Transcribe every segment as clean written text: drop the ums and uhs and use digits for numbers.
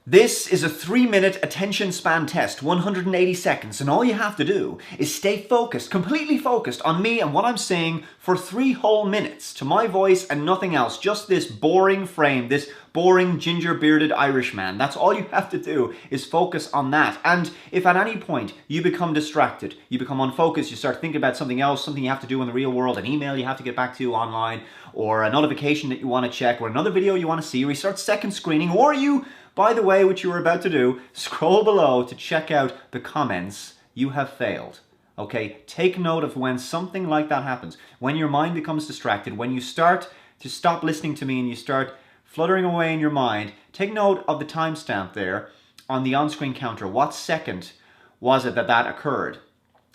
This is a 3-minute attention span test, 180 seconds, and all you have to do is stay focused, completely focused on me and what I'm saying for 3 whole minutes, to my voice and nothing else, just this boring frame, this boring ginger-bearded Irishman. That's all you have to do is focus on that. And if at any point you become distracted, you become unfocused, you start thinking about something else, something you have to do in the real world, an email you have to get back to online, or a notification that you want to check, or another video you want to see, or you start second screening, or you, by the way, which you were about to do, scroll below to check out the comments, you have failed. Okay, take note of when something like that happens. When your mind becomes distracted, when you start to stop listening to me and you start fluttering away in your mind, take note of the timestamp there on the on-screen counter. What second was it that that occurred?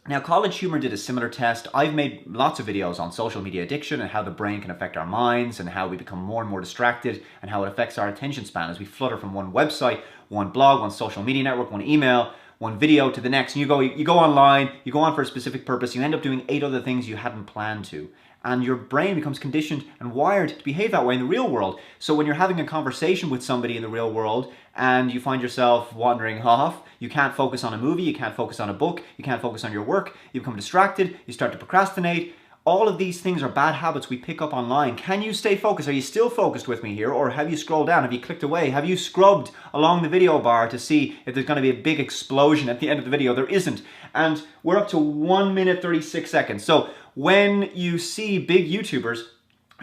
Now, College Humor did a similar test. I've made lots of videos on social media addiction and how the brain can affect our minds and how we become more and more distracted and how it affects our attention span as we flutter from one website, one blog, one social media network, one email, one video to the next. And you go online, you go on for a specific purpose, you end up doing 8 other things you hadn't planned to. And your brain becomes conditioned and wired to behave that way in the real world. So when you're having a conversation with somebody in the real world and you find yourself wandering off, you can't focus on a movie, you can't focus on a book, you can't focus on your work, you become distracted, you start to procrastinate. All of these things are bad habits we pick up online. Can you stay focused? Are you still focused with me here? Or have you scrolled down? Have you clicked away? Have you scrubbed along the video bar to see if there's going to be a big explosion at the end of the video? There isn't. And we're up to 1 minute 36 seconds. So when you see big YouTubers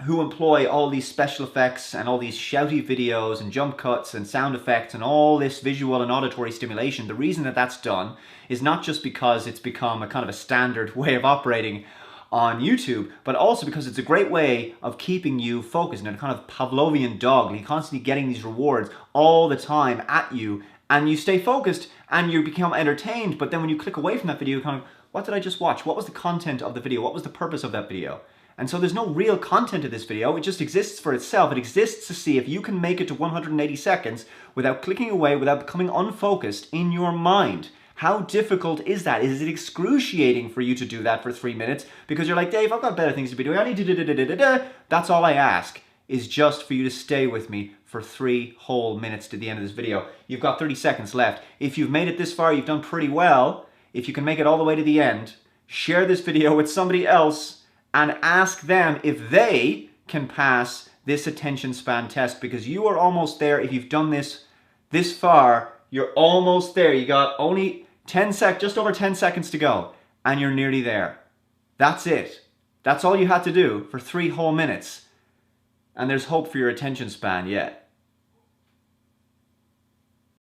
who employ all these special effects and all these shouty videos and jump cuts and sound effects and all this visual and auditory stimulation, the reason that that's done is not just because it's become a kind of a standard way of operating on YouTube, but also because it's a great way of keeping you focused and a kind of Pavlovian dog. You're constantly getting these rewards all the time at you, and you stay focused and you become entertained, but then when you click away from that video, you're kind of, what did I just watch? What was the content of the video? What was the purpose of that video? And so there's no real content to this video. It just exists for itself. It exists to see if you can make it to 180 seconds without clicking away, without becoming unfocused in your mind. How difficult is that? Is it excruciating for you to do that for 3 minutes? Because you're like, Dave, I've got better things to be doing. I need to da-da-da-da-da-da. That's all I ask, is just for you to stay with me for 3 whole minutes to the end of this video. You've got 30 seconds left. If you've made it this far, you've done pretty well. If you can make it all the way to the end, share this video with somebody else and ask them if they can pass this attention span test, because you are almost there. If you've done this far, you're almost there. You got only just over 10 seconds to go, and you're nearly there. That's it. That's all you had to do for 3 whole minutes. And there's hope for your attention span yet.